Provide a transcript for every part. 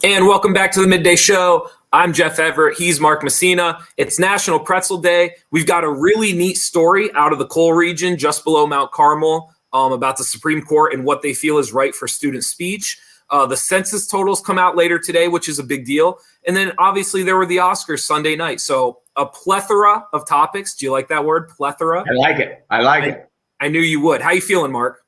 And welcome back to the Midday Show. I'm Jeff Everett. He's Mark Messina. It's National Pretzel Day. We've got a really neat story out of the coal region just below Mount Carmel about the Supreme Court and what they feel is right for student speech. The census totals come out later today, which is a big deal. And then obviously there were the Oscars Sunday night. So a plethora of topics. Do you like that word, plethora? I like it. I like it. I knew you would. How you feeling, Mark?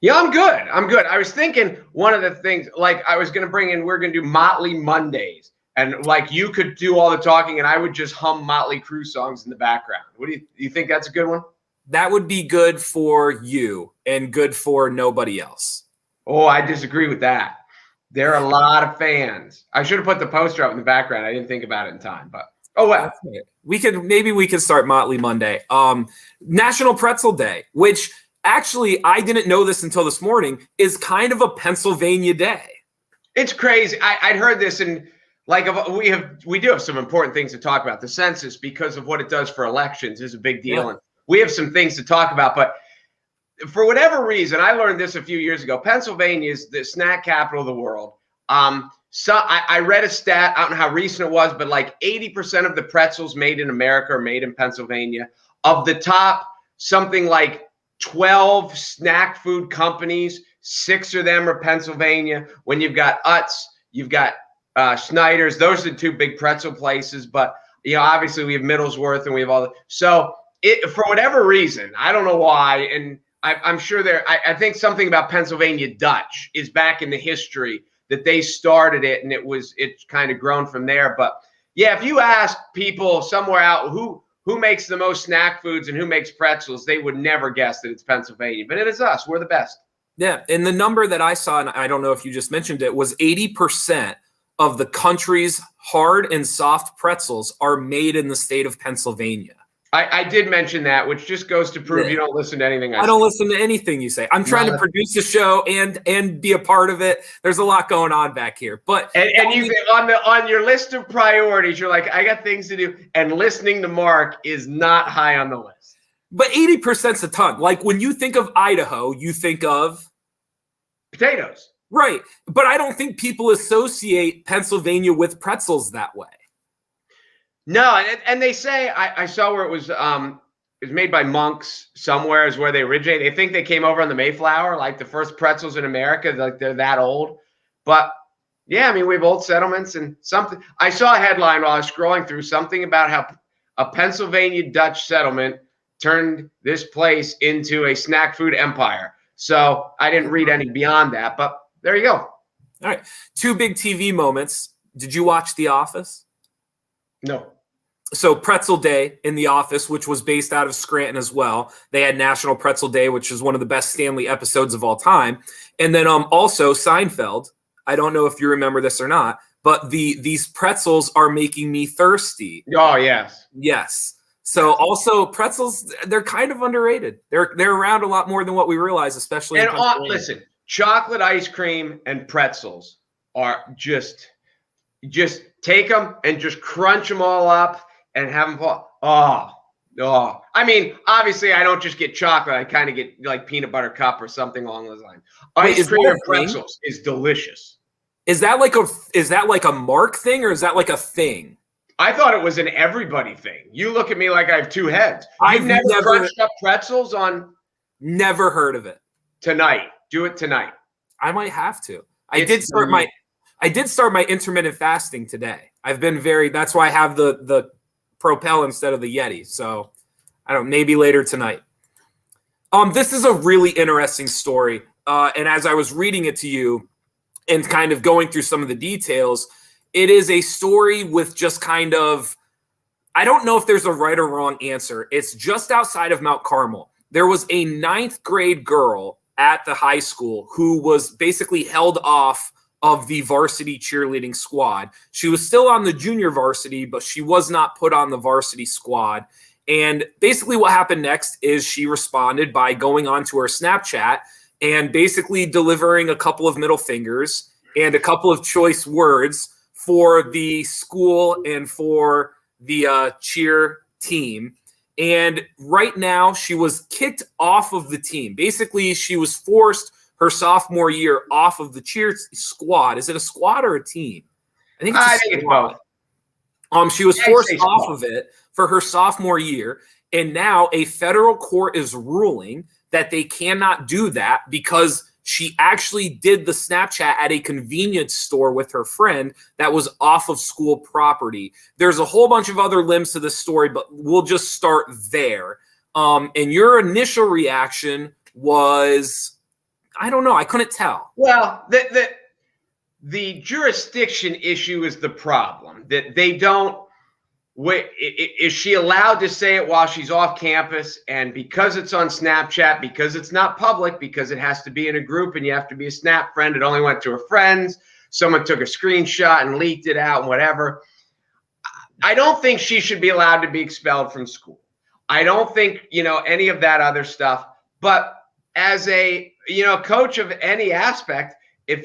Yeah, I'm good. I'm good. I was thinking one of the things, like I was going to bring in, we're going to do Motley Mondays. And like you could do all the talking and I would just hum Motley Crue songs in the background. What do you think that's a good one? That would be good for you and good for nobody else. Oh, I disagree with that. There are a lot of fans. I should have put the poster up in the background. I didn't think about it in time, but oh well. We could start Motley Monday. National Pretzel Day, which actually I didn't know this until this morning, is kind of a Pennsylvania day. It's crazy. I'd heard this, and like we do have some important things to talk about. The census, because of what it does for elections, is a big deal, and we have some things to talk about. But for whatever reason, I learned this a few years ago. Pennsylvania is the snack capital of the world. So I read a stat. I don't know how recent it was, but like 80% of the pretzels made in America are made in Pennsylvania. Of the top, something like 12 snack food companies, 6 of them are Pennsylvania. When you've got Utz, you've got Snyder's. Those are the 2 big pretzel places. But obviously we have Middlesworth and we have all the. So for whatever reason, I don't know why, and I'm sure I think something about Pennsylvania Dutch is back in the history that they started it, and it's kind of grown from there. But yeah, if you ask people somewhere out who makes the most snack foods and who makes pretzels, they would never guess that it's Pennsylvania. But it is us. We're the best. Yeah, and the number that I saw, and I don't know if you just mentioned it, was 80% of the country's hard and soft pretzels are made in the state of Pennsylvania. I did mention that, which just goes to prove you don't listen to anything I say. I don't listen to anything you say. I'm trying to produce the show and be a part of it. There's a lot going on back here. But and you on your list of priorities, you're like, I got things to do, and listening to Mark is not high on the list. But 80%'s a ton. Like when you think of Idaho, you think of potatoes. Right. But I don't think people associate Pennsylvania with pretzels that way. No, and they say I saw where it was made by monks somewhere is where they originate. They think they came over on the Mayflower, like the first pretzels in America, like they're that old. But yeah, I mean, we have old settlements and something. I saw a headline while I was scrolling through something about how a Pennsylvania Dutch settlement turned this place into a snack food empire. So I didn't read any beyond that, but there you go. All right. 2 big TV moments. Did you watch The Office? No. So Pretzel Day in The Office, which was based out of Scranton as well. They had National Pretzel Day, which is one of the best Stanley episodes of all time. And then also Seinfeld. I don't know if you remember this or not, but these pretzels are making me thirsty. Oh, yes. Yes. So also pretzels, they're kind of underrated. They're around a lot more than what we realize, especially. And listen, chocolate ice cream and pretzels are just take them and just crunch them all up and have them fall. Oh. I mean, obviously, I don't just get chocolate. I kind of get like peanut butter cup or something along those lines. Ice cream and pretzels is delicious. Is that like a Mark thing or is that like a thing? I thought it was an everybody thing. You look at me like I have 2 heads. I've never crunched up pretzels on. Never heard of it. Tonight. Do it tonight. I might have to. I did start my intermittent fasting today. That's why I have the Propel instead of the Yeti. So I don't know, maybe later tonight. This is a really interesting story. And as I was reading it to you and kind of going through some of the details, it is a story with just kind of, I don't know if there's a right or wrong answer. It's just outside of Mount Carmel. There was a 9th grade girl at the high school who was basically held off of the varsity cheerleading squad. She was still on the junior varsity, but she was not put on the varsity squad. And basically what happened next is she responded by going onto her Snapchat and basically delivering a couple of middle fingers and a couple of choice words for the school and for the cheer team. And right now she was kicked off of the team. Basically, she was forced, her sophomore year off of the cheer squad. Is it a squad or a team? I think it's both. She was forced off of it for her sophomore year, and now a federal court is ruling that they cannot do that because she actually did the Snapchat at a convenience store with her friend that was off of school property. There's a whole bunch of other limbs to this story, but we'll just start there. And your initial reaction was, I don't know, I couldn't tell. Well, the jurisdiction issue is the problem. That they don't. Is she allowed to say it while she's off campus? And because it's on Snapchat, because it's not public, because it has to be in a group and you have to be a Snap friend, it only went to her friends. Someone took a screenshot and leaked it out and whatever. I don't think she should be allowed to be expelled from school. I don't think, any of that other stuff. But as a, coach of any aspect, if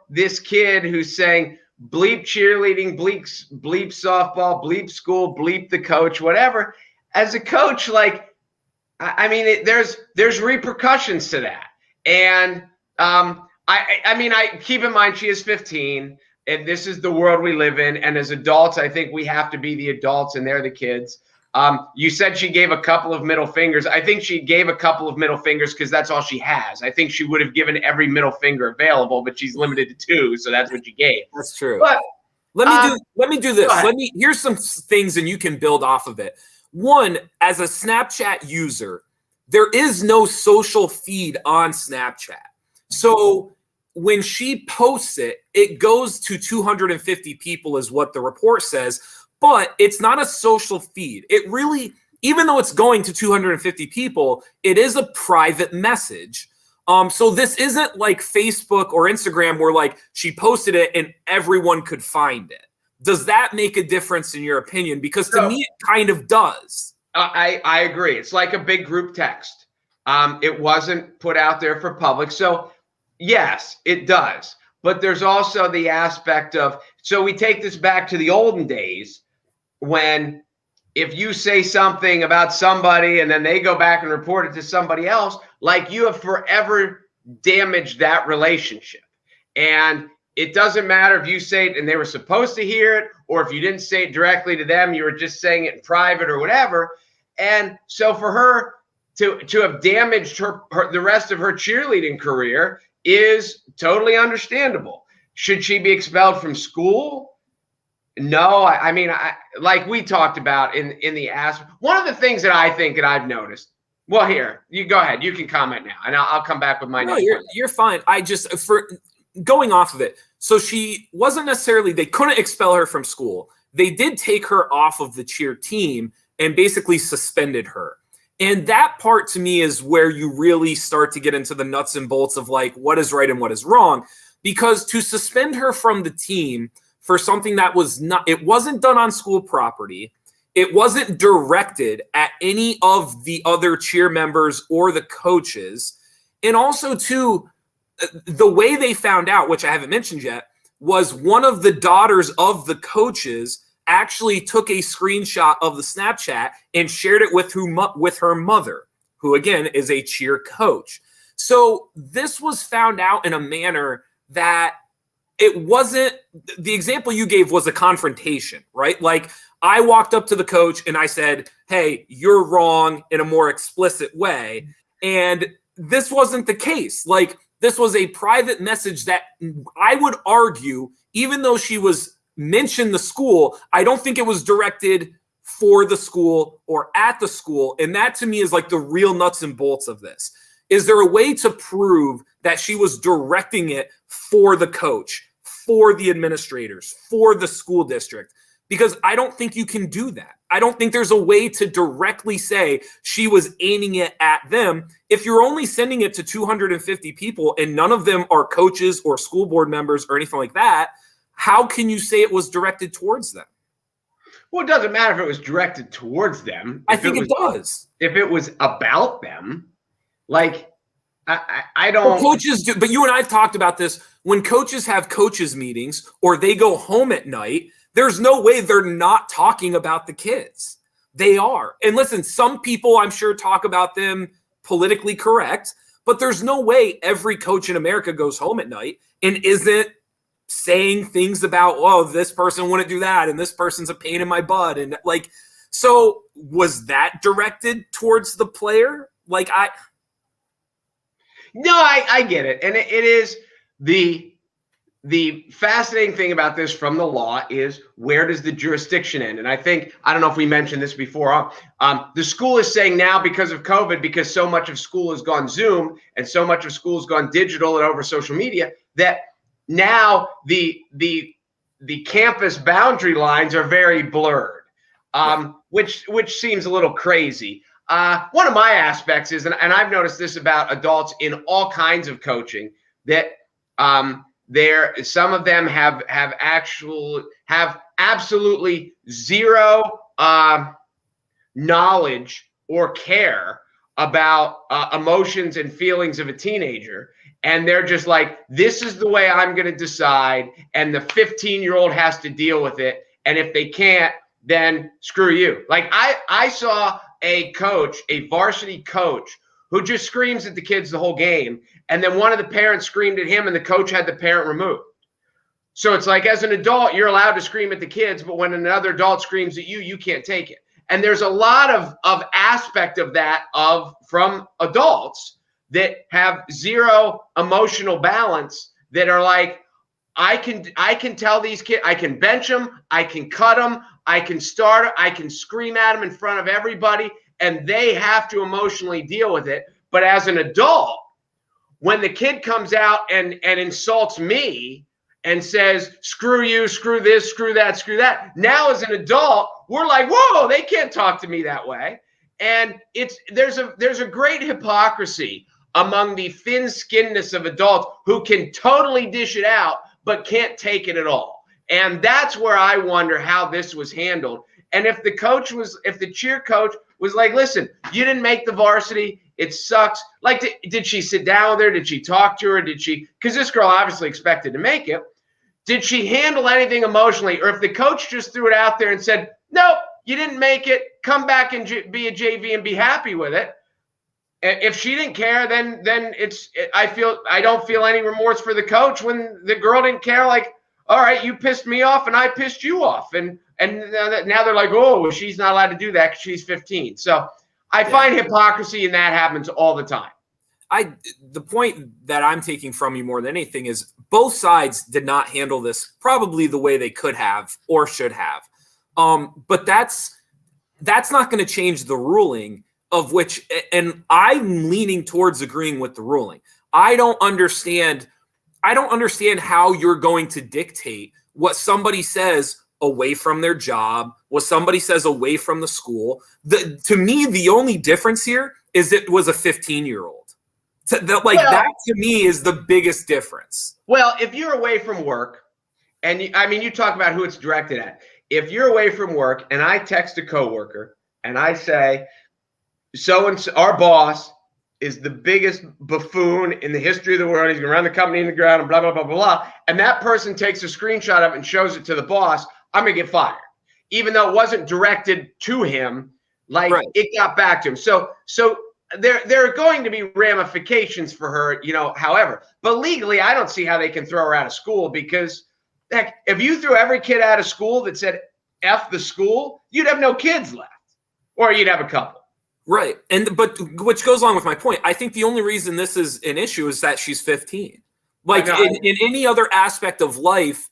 this kid who's saying, bleep cheerleading, bleep softball, bleep school, bleep the coach, whatever. As a coach, there's repercussions to that. And I keep in mind she is 15, and this is the world we live in. And as adults, I think we have to be the adults, and they're the kids. You said she gave a couple of middle fingers. I think she gave a couple of middle fingers because that's all she has. I think she would have given every middle finger available, but she's limited to 2, so that's what she gave. That's true. But let me do this. Here's some things, and you can build off of it. One, as a Snapchat user, there is no social feed on Snapchat. So when she posts it, it goes to 250 people, is what the report says. But it's not a social feed. It really, even though it's going to 250 people, it is a private message. So this isn't like Facebook or Instagram where she posted it and everyone could find it. Does that make a difference in your opinion? Because to me, it kind of does. I agree. It's like a big group text. It wasn't put out there for public. So yes, it does. But there's also the aspect of, so we take this back to the olden days, when if you say something about somebody and then they go back and report it to somebody else, you have forever damaged that relationship. And it doesn't matter if you say it and they were supposed to hear it, or if you didn't say it directly to them, you were just saying it in private or whatever. And so for her to have damaged her the rest of her cheerleading career is totally understandable. Should she be expelled from school? No, like we talked about in the ask. One of the things that I think that I've noticed. Well, here, you go ahead. You can comment now, and I'll come back with my. No, you're fine. I just, for going off of it. So she wasn't necessarily. They couldn't expel her from school. They did take her off of the cheer team and basically suspended her. And that part to me is where you really start to get into the nuts and bolts of what is right and what is wrong, because to suspend her from the team for something that it wasn't done on school property. It wasn't directed at any of the other cheer members or the coaches. And also too, the way they found out, which I haven't mentioned yet, was one of the daughters of the coaches actually took a screenshot of the Snapchat and shared it with her mother, who again is a cheer coach. So this was found out in a manner that it wasn't, the example you gave was a confrontation, right? I walked up to the coach and I said, hey, you're wrong, in a more explicit way. And this wasn't the case. This was a private message that I would argue, even though she was mentioned the school, I don't think it was directed for the school or at the school. And that to me is the real nuts and bolts of this. Is there a way to prove that she was directing it for the coach, for the administrators, for the school district? Because I don't think you can do that. I don't think there's a way to directly say she was aiming it at them. If you're only sending it to 250 people and none of them are coaches or school board members or anything like that, how can you say it was directed towards them? Well, it doesn't matter if it was directed towards them. I think it does. If it was about them, I don't. Well, coaches do, but you and I have talked about this. When coaches have coaches meetings or they go home at night, there's no way they're not talking about the kids. They are. And listen, some people I'm sure talk about them politically correct, But there's no way every coach in America goes home at night and isn't saying things about, oh, this person wouldn't do that, and this person's a pain in my butt. And like, so was that directed towards the player? Like, No, I get it. And it is the fascinating thing about this from the law is, where does the jurisdiction end? And I don't know if we mentioned this before. The school is saying now, because of COVID, because so much of school has gone Zoom and so much of school has gone digital and over social media, that now the campus boundary lines are very blurred, which seems a little crazy. One of my aspects is, and I've noticed this about adults in all kinds of coaching, that some of them have absolutely zero knowledge or care about emotions and feelings of a teenager. And they're just like, this is the way I'm going to decide. And the 15-year-old has to deal with it. And if they can't, then screw you. Like I saw a coach, a varsity coach, who just screams at the kids the whole game. And then one of the parents screamed at him and the coach had the parent removed. So it's like, as an adult, you're allowed to scream at the kids, but when another adult screams at you, you can't take it. And there's a lot of aspect of that from adults that have zero emotional balance, that are like, I can tell these kids, I can bench them, I can cut them, I can start, I can scream at them in front of everybody, and they have to emotionally deal with it. But as an adult, when the kid comes out and insults me and says, screw you, screw this, screw that, now as an adult, we're like, whoa, they can't talk to me that way. And there's a great hypocrisy among the thin-skinnedness of adults who can totally dish it out but can't take it at all. And that's where I wonder how this was handled. And if the cheer coach was like, listen, you didn't make the varsity, it sucks. Like, did she sit down with her? Did she talk to her? Because this girl obviously expected to make it. Did she handle anything emotionally? Or if the coach just threw it out there and said, nope, you didn't make it, come back and be a JV and be happy with it. If she didn't care, then I don't feel any remorse for the coach when the girl didn't care. Like, all right, you pissed me off and I pissed you off. And now they're like, oh, well, she's not allowed to do that because she's 15. So I find hypocrisy, and that happens all the time. The point that I'm taking from you more than anything is, both sides did not handle this probably the way they could have or should have. But that's not going to change the ruling, of which, and I'm leaning towards agreeing with the ruling. I don't understand how you're going to dictate what somebody says away from their job, what somebody says away from the school. To me, the only difference here is it was a 15-year-old. That to me is the biggest difference. Well, if you're away from work, and you talk about who it's directed at. If you're away from work and I text a coworker and I say, so-and-so, our boss is the biggest buffoon in the history of the world. He's going to run the company in the ground and blah, blah, blah, blah, blah. And that person takes a screenshot of it and shows it to the boss, I'm going to get fired. Even though it wasn't directed to him, It got back to him. So there are going to be ramifications for her, however. But legally, I don't see how they can throw her out of school, because heck, if you threw every kid out of school that said F the school, you'd have no kids left, or you'd have a couple. Right. But which goes along with my point. I think the only reason this is an issue is that she's 15. In any other aspect of life,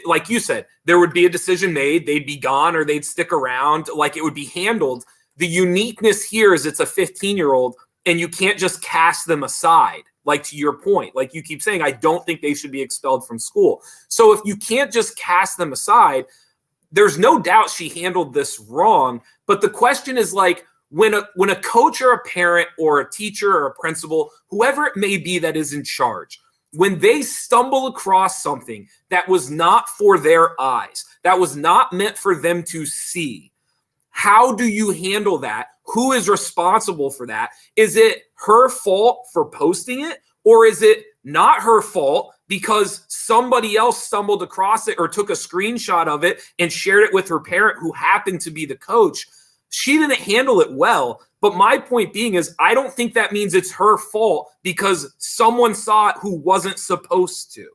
like you said, there would be a decision made, they'd be gone or they'd stick around, like it would be handled. The uniqueness here is it's a 15-year-old and you can't just cast them aside. Like, to your point, like you keep saying, I don't think they should be expelled from school. So if you can't just cast them aside, there's no doubt she handled this wrong. But the question is, like, when a coach or a parent or a teacher or a principal, whoever it may be that is in charge, when they stumble across something that was not for their eyes, that was not meant for them to see, how do you handle that? Who is responsible for that? Is it her fault for posting it, or is it not her fault because somebody else stumbled across it or took a screenshot of it and shared it with her parent who happened to be the coach? she didn't handle it well. But my point being is I don't think that means it's her fault because someone saw it who wasn't supposed to.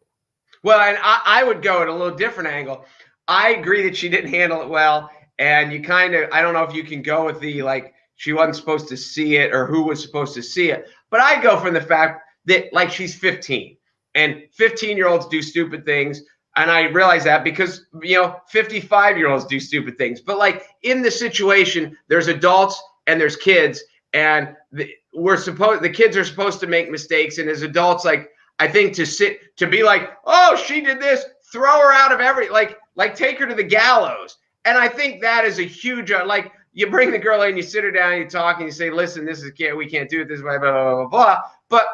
Well, and I would go at a little different angle. I agree that she didn't handle it well. And you kind of, I don't know if you can go with the, like, she wasn't supposed to see it or who was supposed to see it. But I go from the fact that, like, she's 15 and 15-year-olds do stupid things. And I realize that because, 55-year-olds do stupid things. But, like, in the situation, there's adults and there's kids. And the kids are supposed to make mistakes. And as adults, like, I think to be like, oh, she did this, throw her out of like take her to the gallows. And I think that is a huge, like, you bring the girl in, you sit her down, you talk, and you say, listen, we can't do it this way, blah, blah, blah, blah. But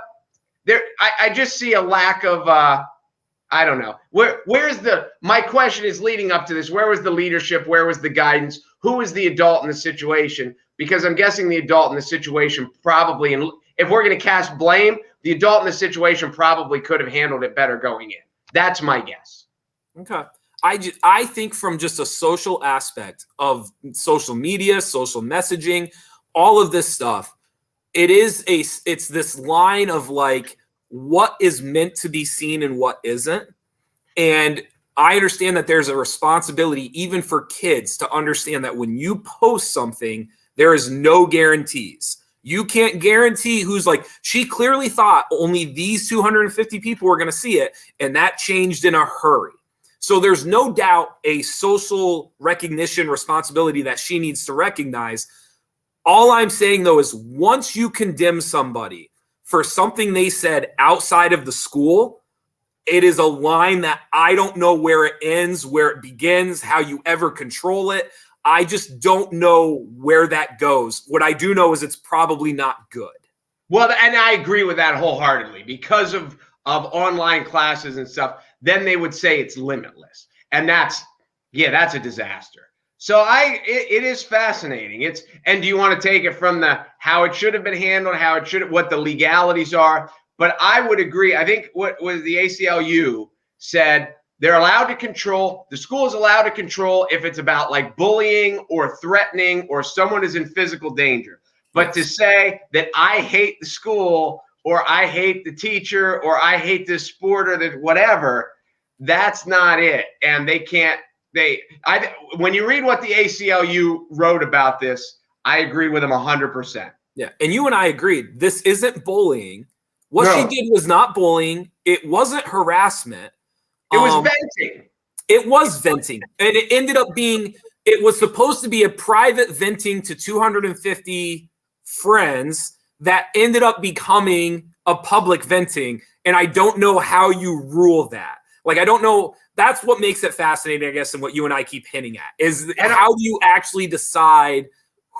I just see a lack of, I don't know. My question is leading up to this. Where was the leadership? Where was the guidance? Who was the adult in the situation? Because I'm guessing the adult in the situation probably, and if we're going to cast blame, the adult in the situation probably could have handled it better going in. That's my guess. Okay. I think from just a social aspect of social media, social messaging, all of this stuff, it's this line of like what is meant to be seen and what isn't. And I understand that there's a responsibility even for kids to understand that when you post something, there is no guarantees. You can't guarantee who's like, she clearly thought only these 250 people were going to see it. And that changed in a hurry. So there's no doubt a social recognition responsibility that she needs to recognize. All I'm saying, though, is once you condemn somebody for something they said outside of the school, it is a line that I don't know where it ends, where it begins, how you ever control it. I just don't know where that goes. What I do know is it's probably not good. Well, and I agree with that wholeheartedly because of online classes and stuff. Then they would say it's limitless. And that's a disaster. So it is fascinating. And do you want to take it from how it should have been handled, what the legalities are? But I would agree. I think what was the ACLU said, they're allowed to control, the school is allowed to control if it's about like bullying or threatening or someone is in physical danger. But to say that I hate the school or I hate the teacher or I hate this sport or that whatever, that's not it. And they can't, when you read what the ACLU wrote about this, I agree with them 100%. Yeah. And you and I agreed, this isn't bullying. What she did was not bullying. It wasn't harassment. It was venting. It was venting. And it ended up being, it was supposed to be a private venting to 250 friends that ended up becoming a public venting. And I don't know how you rule that. Like, I don't know. That's what makes it fascinating, I guess, and what you and I keep hinting at is how do you actually decide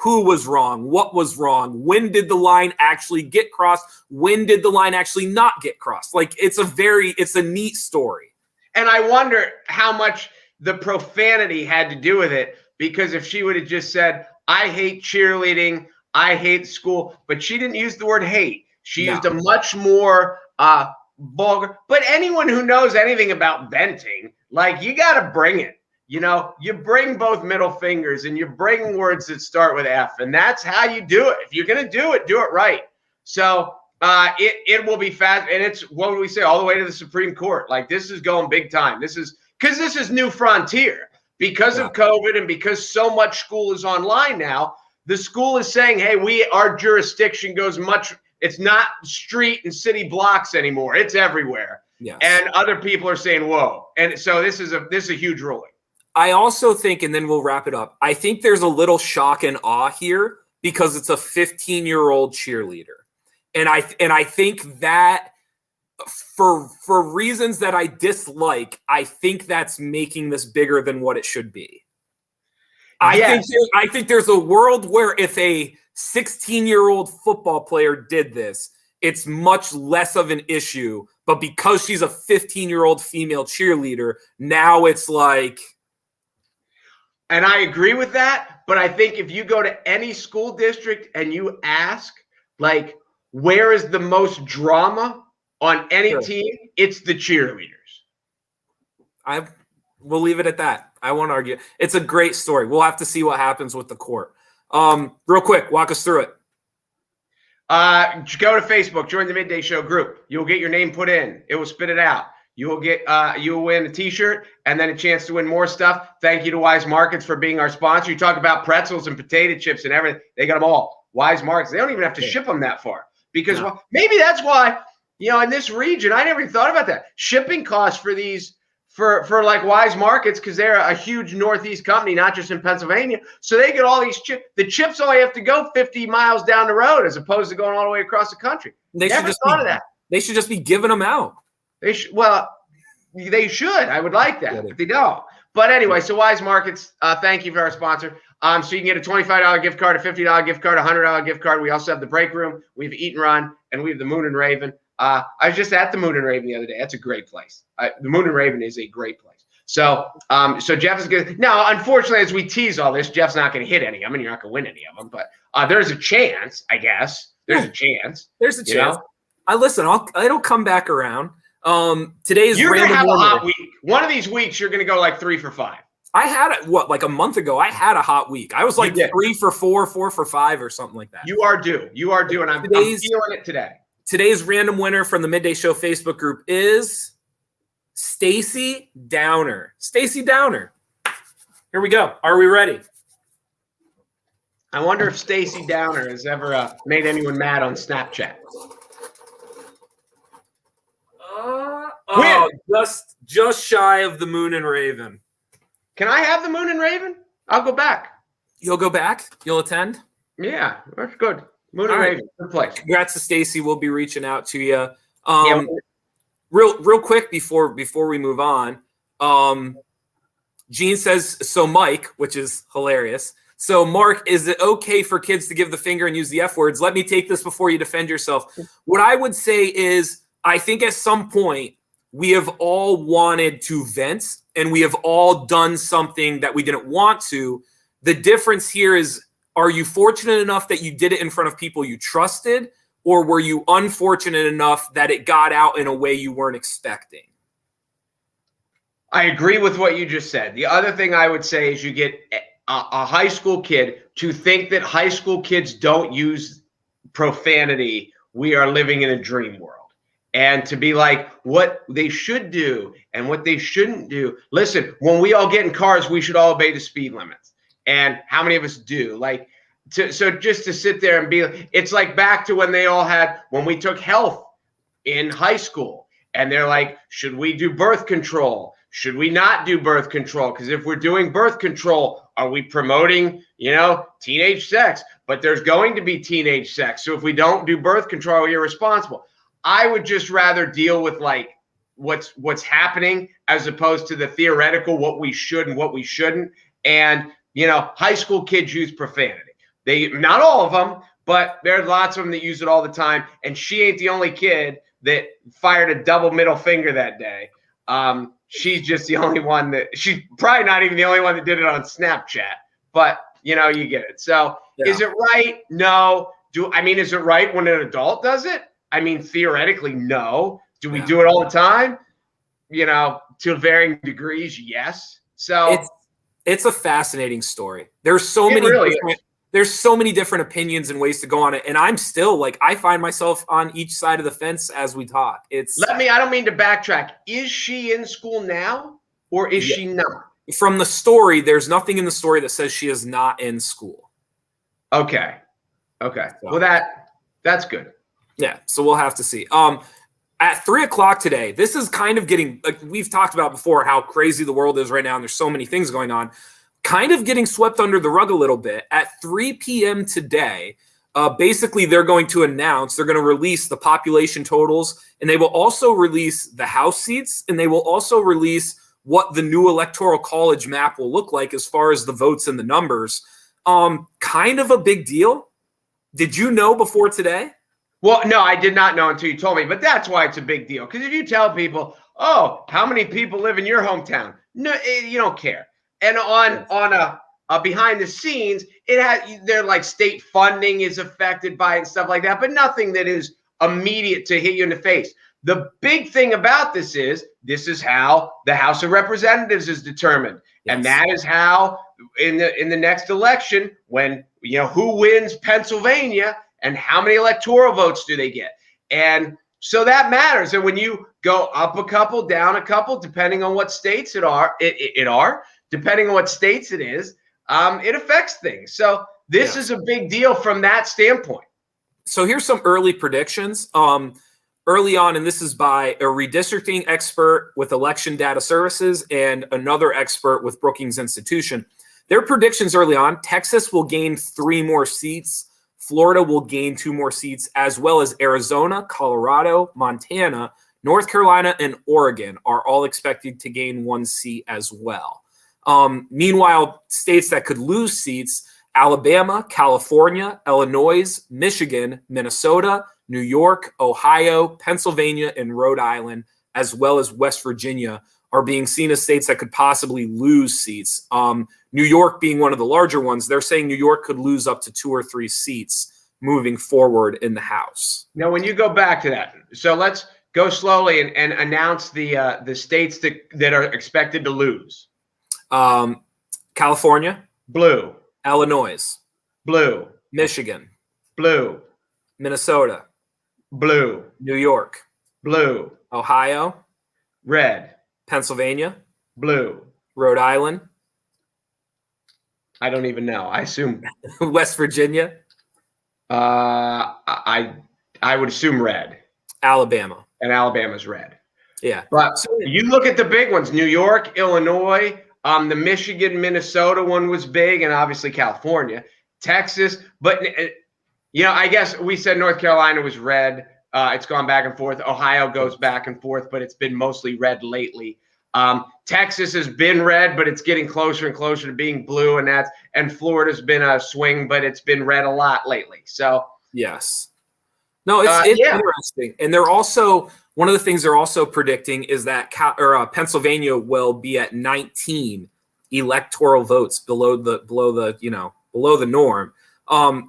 who was wrong, what was wrong, when did the line actually get crossed, when did the line actually not get crossed? Like, it's a neat story. And I wonder how much the profanity had to do with it, because if she would have just said, I hate cheerleading, I hate school, but she didn't use the word hate. She used a much more vulgar. But anyone who knows anything about venting, like, you got to bring it. You bring both middle fingers and you bring words that start with F, and that's how you do it. If you're going to do it right. So it will be fast. And it's, what would we say, all the way to the Supreme Court. Like, this is going big time. This is new frontier because of COVID and because so much school is online now. The school is saying, hey, our jurisdiction goes much, it's not street and city blocks anymore. It's everywhere. Yes. And other people are saying, whoa. And so this is a huge ruling. I also think, and then we'll wrap it up, I think there's a little shock and awe here because it's a 15-year-old cheerleader. And I think that for reasons that I dislike, I think that's making this bigger than what it should be. I think there's a world where if a 16-year-old football player did this, it's much less of an issue. But because she's a 15-year-old female cheerleader, now it's like. And I agree with that. But I think if you go to any school district and you ask, like, where is the most drama on any team, it's the cheerleaders. We'll leave it at that. I won't argue. It's a great story. We'll have to see what happens with the court. Real quick, walk us through it. Go to Facebook, join the Midday Show group. You'll get your name put in. It will spit it out. You will get you will win a T-shirt and then a chance to win more stuff. Thank you to Wise Markets for being our sponsor. You talk about pretzels and potato chips and everything. They got them all. Wise Markets. They don't even have to ship them that far because well, maybe that's why, you know, in this region, I never even thought about that. Shipping costs for these for like Wise Markets, because they're a huge Northeast company, not just in Pennsylvania. So they get all these chips. The chips only have to go 50 miles down the road as opposed to going all the way across the country. They never thought of that. They should just be giving them out. They should. Well, they should. I would like that, but they don't. But anyway, so Wise Markets, thank you for our sponsor. So you can get a $25 gift card, a $50 gift card, a $100 gift card. We also have the break room. We have Eat and Run, and we have the Moon and Raven. I was just at the Moon and Raven the other day. That's a great place. The Moon and Raven is a great place. So, so Jeff is good. Now, unfortunately, as we tease all this, Jeff's not going to hit any of them, and you're not going to win any of them. But there's a chance, I guess. There's a chance. There's a chance. Listen. It'll come back around. Today's you're going to have a hot week. One of these weeks, you're going to go like 3 for 5. I had like a month ago. I had a hot week. I was like 3 for 4, 4 for 5, or something like that. You are due. You are due, and I'm feeling it today. Today's random winner from the Midday Show Facebook group is Stacy Downer. Stacy Downer. Here we go. Are we ready? I wonder if Stacy Downer has ever made anyone mad on Snapchat. Just shy of the Moon and Raven. Can I have the Moon and Raven? I'll go back. You'll go back? You'll attend? Yeah, that's good. Moon and Raven, good place. Congrats to Stacy. We'll be reaching out to you. Real quick before we move on. Gene says, so Mike, which is hilarious. So Mark, is it okay for kids to give the finger and use the F words? Let me take this before you defend yourself. What I would say is, I think at some point we have all wanted to vent and we have all done something that we didn't want to. The difference here is, are you fortunate enough that you did it in front of people you trusted, or were you unfortunate enough that it got out in a way you weren't expecting? I agree with what you just said. The other thing I would say is you get a high school kid to think that high school kids don't use profanity. We are living in a dream world. And to be like, what they should do and what they shouldn't do. Listen, when we all get in cars, we should all obey the speed limits. And how many of us do? Like, so just to sit there and be, it's like back to when we took health in high school, and they're like, should we do birth control? Should we not do birth control? Because if we're doing birth control, are we promoting, teenage sex? But there's going to be teenage sex. So if we don't do birth control, we're irresponsible. I would just rather deal with like what's happening as opposed to the theoretical, what we should and what we shouldn't. And high school kids use profanity. Not all of them, but there's lots of them that use it all the time. And she ain't the only kid that fired a double middle finger that day. She's just the only one she's probably not even the only one that did it on Snapchat, but you get it. So Is it right? No. Is it right when an adult does it? Theoretically, no. Do we do it all the time? To varying degrees, yes. So it's a fascinating story. There's so many different opinions and ways to go on it. And I'm still like, I find myself on each side of the fence as we talk. I don't mean to backtrack. Is she in school now or is she not? From the story, there's nothing in the story that says she is not in school. Okay. So, well, that's good. Yeah. So we'll have to see. At 3:00 today, this is kind of getting, like we've talked about before, how crazy the world is right now. And there's so many things going on, kind of getting swept under the rug a little bit. At 3 p.m. today, basically they're going to release the population totals, and they will also release the House seats, and they will also release what the new electoral college map will look like as far as the votes and the numbers. Kind of a big deal. Did you know before today? Well, no, I did not know until you told me, but that's why it's a big deal. Because if you tell people, oh, how many people live in your hometown? No, you don't care. And on a behind the scenes, they're like state funding is affected by it and stuff like that, but nothing that is immediate to hit you in the face. The big thing about this is how the House of Representatives is determined. Yes. And that is how in the next election, when who wins Pennsylvania and how many electoral votes do they get? And so that matters. And when you go up a couple, down a couple, depending on what states depending on what states it is, it affects things. So this is a big deal from that standpoint. So here's some early predictions. Early on, and this is by a redistricting expert with Election Data Services and another expert with Brookings Institution. Their predictions early on: Texas will gain 3 more seats, Florida will gain 2 more seats, as well as Arizona, Colorado, Montana, North Carolina, and Oregon are all expected to gain 1 seat as well. Meanwhile, states that could lose seats: Alabama, California, Illinois, Michigan, Minnesota, New York, Ohio, Pennsylvania, and Rhode Island, as well as West Virginia, are being seen as states that could possibly lose seats. New York being one of the larger ones, they're saying New York could lose up to 2 or 3 seats moving forward in the House. Now, when you go back to that, so let's go slowly and announce the states that are expected to lose. California. Blue. Illinois. Blue. Michigan. Blue. Minnesota. Blue. New York. Blue. Ohio. Red. Pennsylvania. Blue. Rhode Island. I don't even know. I assume West Virginia. I would assume red. Alabama. And Alabama's red. Yeah. But you look at the big ones: New York, Illinois, the Michigan, Minnesota one was big, and obviously California, Texas. But I guess we said North Carolina was red. It's gone back and forth. Ohio goes back and forth, but it's been mostly red lately. Texas has been red, but it's getting closer and closer to being blue, and Florida's been a swing, but it's been red a lot lately. So yes, no, it's interesting, and they're also, one of the things they're also predicting is that Pennsylvania will be at 19 electoral votes below the norm.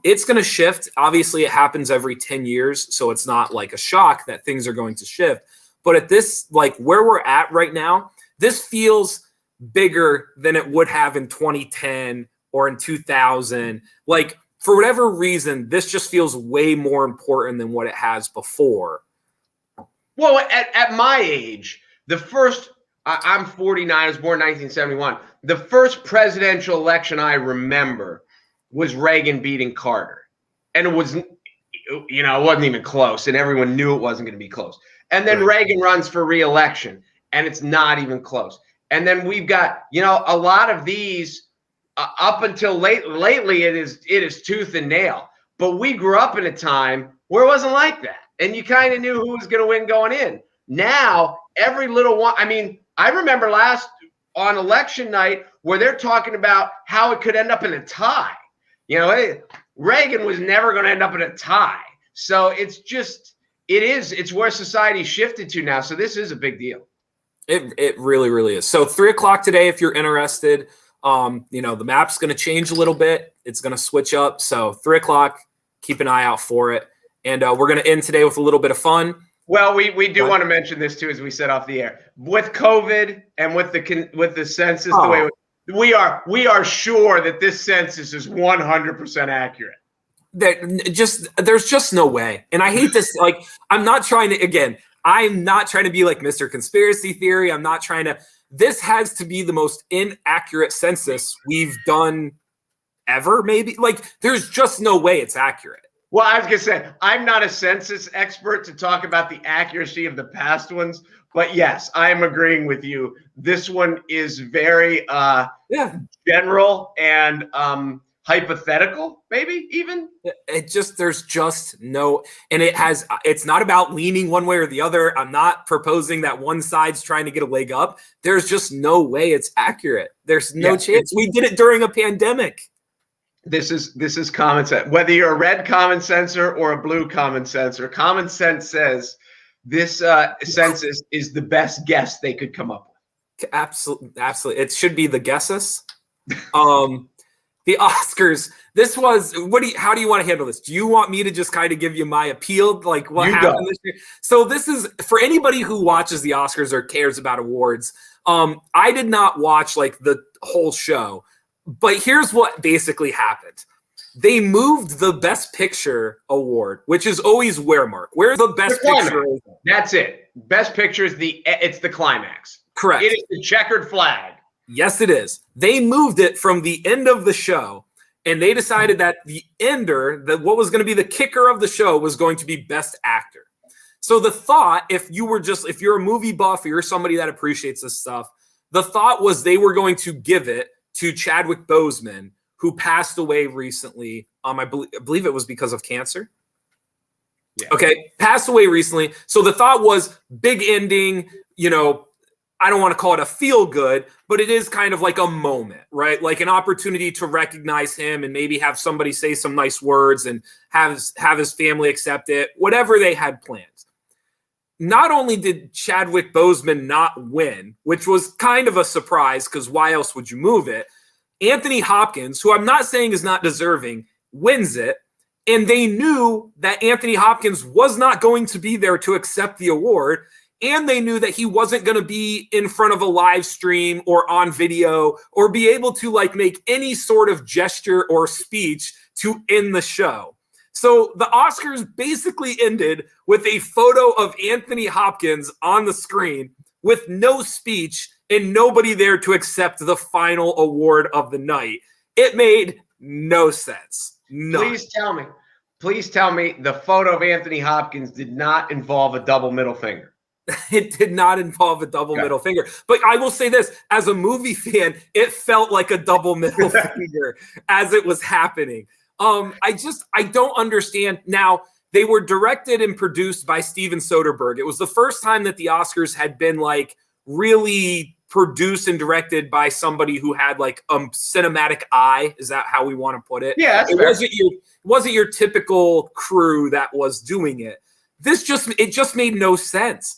It's going to shift. Obviously, it happens every 10 years, so it's not like a shock that things are going to shift. But at this, like where we're at right now, this feels bigger than it would have in 2010 or in 2000. Like, for whatever reason, this just feels way more important than what it has before. Well, at my age, the first, I'm 49, I was born in 1971. The first presidential election I remember was Reagan beating Carter. And it was, it wasn't even close, and everyone knew it wasn't going to be close. And then Reagan runs for re-election, and it's not even close. And then we've got, a lot of these up until lately, it is tooth and nail. But we grew up in a time where it wasn't like that, and you kind of knew who was going to win going in. Now, every little one, I remember on election night where they're talking about how it could end up in a tie. Reagan was never going to end up in a tie. So it's where society shifted to now. So this is a big deal. It really, really is. So 3:00 today, if you're interested, the map's going to change a little bit. It's going to switch up. So 3:00, keep an eye out for it. And we're going to end today with a little bit of fun. Well, we do want to mention this too, as we said off the air, with COVID and with the census, the way we are sure that this census is 100% accurate. There's just no way. And I hate this. Like, I'm not trying to be like Mr. Conspiracy Theory. This has to be the most inaccurate census we've done ever, maybe. Like, there's just no way it's accurate. Well, I was going to say, I'm not a census expert to talk about the accuracy of the past ones, but yes, I am agreeing with you. This one is very general and hypothetical, maybe even. There's just no, and it's not about leaning one way or the other. I'm not proposing that one side's trying to get a leg up. There's just no way it's accurate. There's no chance. We did it during a pandemic. This is common sense. Whether you're a red common senser or a blue common senser, common sense says this census is the best guess they could come up with. Absolutely. It should be the guesses. The Oscars. This was how do you want to handle this? Do you want me to just kind of give you my appeal, like what happened this year? So this is for anybody who watches the Oscars or cares about awards. I did not watch like the whole show. But here's what basically happened. They moved the Best Picture award, which is always Weremark. Where's the Best Picture? That's it. Best Picture is it's the climax. Correct. It is the checkered flag. Yes, it is. They moved it from the end of the show, and they decided that the ender, what was going to be the kicker of the show, was going to be Best Actor. So the thought, if you're a movie buff or you're somebody that appreciates this stuff, the thought was they were going to give it to Chadwick Boseman, who passed away recently. I believe it was because of cancer. Yeah. Okay, passed away recently. So the thought was big ending, I don't want to call it a feel good, but it is kind of like a moment, right? Like an opportunity to recognize him and maybe have somebody say some nice words and have his family accept it, whatever they had planned. Not only did Chadwick Boseman not win, which was kind of a surprise because why else would you move it? Anthony Hopkins, who I'm not saying is not deserving, wins it. And they knew that Anthony Hopkins was not going to be there to accept the award. And they knew that he wasn't going to be in front of a live stream or on video or be able to make any sort of gesture or speech to end the show. So the Oscars basically ended with a photo of Anthony Hopkins on the screen with no speech and nobody there to accept the final award of the night. It made no sense. None. Please tell me the photo of Anthony Hopkins did not involve a double middle finger. It did not involve a double middle finger. But I will say this, as a movie fan, it felt like a double middle finger as it was happening. I don't understand. Now, they were directed and produced by Steven Soderbergh. It was the first time that the Oscars had been really produced and directed by somebody who had cinematic eye. Is that how we want to put it? Yeah, it wasn't your typical crew that was doing it. It just made no sense.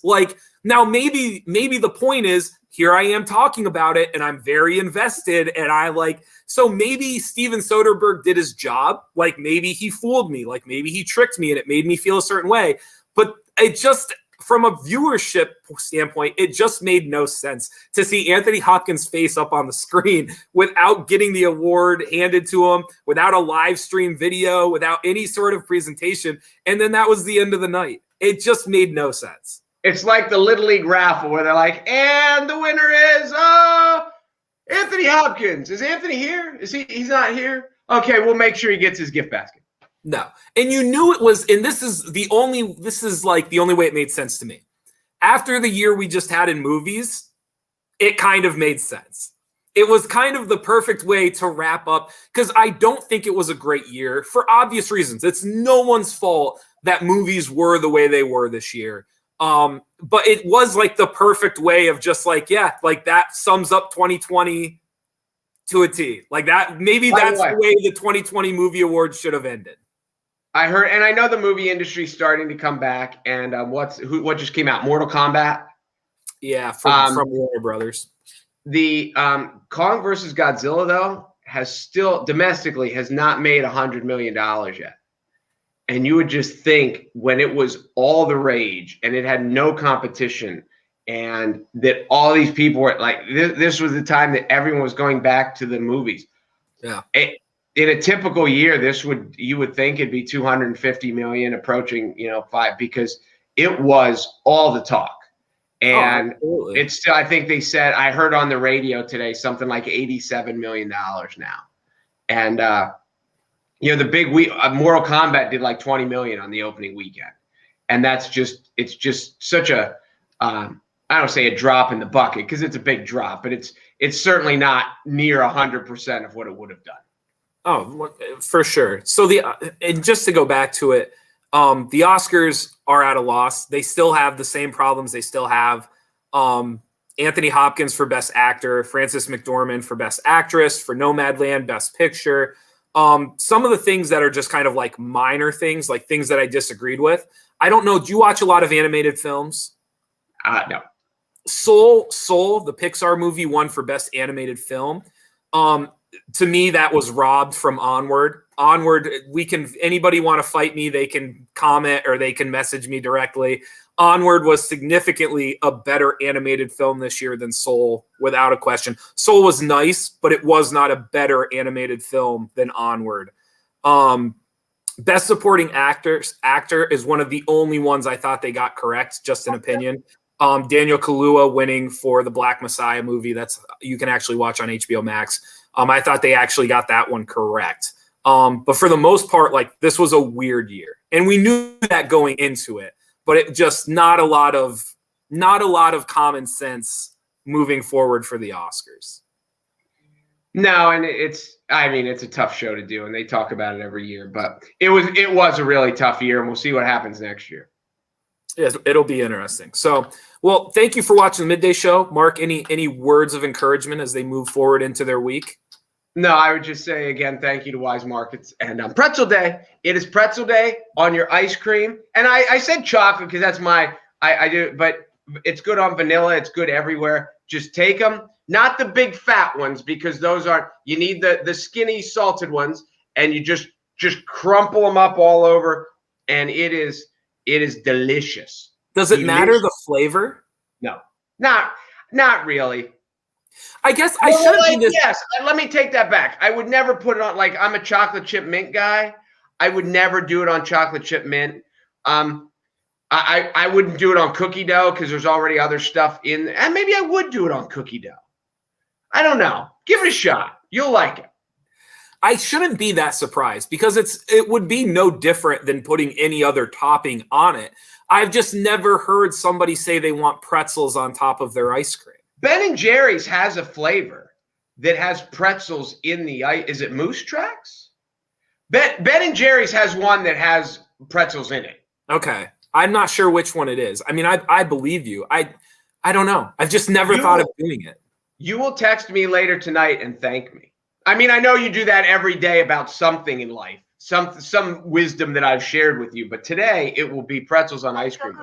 Now maybe the point is here I am talking about it and I'm very invested and so maybe Steven Soderbergh did his job. Maybe he fooled me. Maybe he tricked me and it made me feel a certain way. But it just, from a viewership standpoint, it just made no sense to see Anthony Hopkins' face up on the screen without getting the award handed to him, without a live stream video, without any sort of presentation. And then that was the end of the night. It just made no sense. It's like the Little League raffle where they're like, and the winner is Anthony Hopkins. Is Anthony here? He's not here? Okay, we'll make sure he gets his gift basket. No. And you knew it was, and this is the only way it made sense to me. After the year we just had in movies, it kind of made sense. It was kind of the perfect way to wrap up because I don't think it was a great year for obvious reasons. It's no one's fault that movies were the way they were this year. But it was the perfect way of just that sums up 2020 to a T. Maybe that's the way the 2020 movie awards should have ended. I heard, and I know the movie industry is starting to come back. And what just came out? Mortal Kombat. Yeah, from Warner Brothers. The Kong versus Godzilla though has not made $100 million yet. And you would just think when it was all the rage and it had no competition, and that all these people were this was the time that everyone was going back to the movies. Yeah. In a typical year, you would think it'd be 250 million, approaching 5, because it was all the talk. And it's still, I think they said, I heard on the radio today something like $87 million now. And the big Mortal Kombat did 20 million on the opening weekend. And it's just such a I don't say a drop in the bucket because it's a big drop, but it's certainly not near 100% of what it would have done. Oh, for sure. So and just to go back to it, the Oscars are at a loss. They still have the same problems. They still have Anthony Hopkins for Best Actor, Frances McDormand for Best Actress, for Nomadland Best Picture. Some of the things that are just kind of minor things, things that I disagreed with. I don't know. Do you watch a lot of animated films? No. Soul, the Pixar movie, won for Best Animated Film. To me, that was robbed from Onward. Onward, anybody want to fight me, they can comment or they can message me directly. Onward was significantly a better animated film this year than Soul, without a question. Soul was nice, but it was not a better animated film than Onward. Best supporting actor is one of the only ones I thought they got correct, just an opinion. Daniel Kaluuya winning for the Black Messiah movie. That's you can actually watch on HBO Max. I thought they actually got that one correct. But for the most part, like this was a weird year, and we knew that going into it. But it just not a lot of common sense moving forward for the Oscars. No, and it's a tough show to do, and they talk about it every year. But it was a really tough year, and we'll see what happens next year. Yes, it'll be interesting. So, well, thank you for watching the Midday Show. Mark, any words of encouragement as they move forward into their week? No, I would just say again, thank you to Wise Markets and Pretzel Day. It is Pretzel Day on your ice cream, and I said chocolate because that's I do, but it's good on vanilla. It's good everywhere. Just take them, not the big fat ones because those aren't. You need the skinny salted ones, and you just crumple them up all over, and it is delicious. Does it matter the flavor? No, not really. I guess I should. Yes, let me take that back. I would never put it on. Like I'm a chocolate chip mint guy. I would never do it on chocolate chip mint. I wouldn't do it on cookie dough because there's already other stuff in. And maybe I would do it on cookie dough. I don't know. Give it a shot. You'll like it. I shouldn't be that surprised because it would be no different than putting any other topping on it. I've just never heard somebody say they want pretzels on top of their ice cream. Ben & Jerry's has a flavor that has pretzels in the ice. Is it Moose Tracks? Ben & Jerry's has one that has pretzels in it. Okay. I'm not sure which one it is. I mean, I believe you. I don't know. I've just never thought of doing it. You will text me later tonight and thank me. I mean, I know you do that every day about something in life, some wisdom that I've shared with you, but today it will be pretzels on ice cream.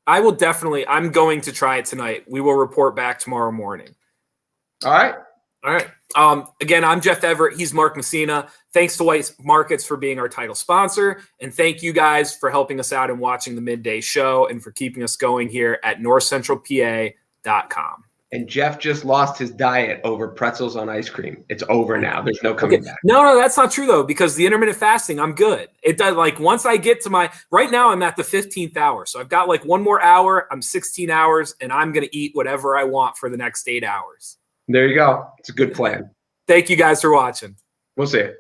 I will definitely. I'm going to try it tonight. We will report back tomorrow morning. All right. Again, I'm Jeff Everett. He's Mark Messina. Thanks to White Markets for being our title sponsor. And thank you guys for helping us out and watching the Midday Show and for keeping us going here at NorthcentralPa.com. And Jeff just lost his diet over pretzels on ice cream. It's over now. There's no coming back. No, that's not true though, because the intermittent fasting, I'm good. It does like once I get to right now I'm at the 15th hour. So I've got like one more hour. I'm 16 hours and I'm going to eat whatever I want for the next 8 hours. There you go. It's a good plan. Thank you guys for watching. We'll see you.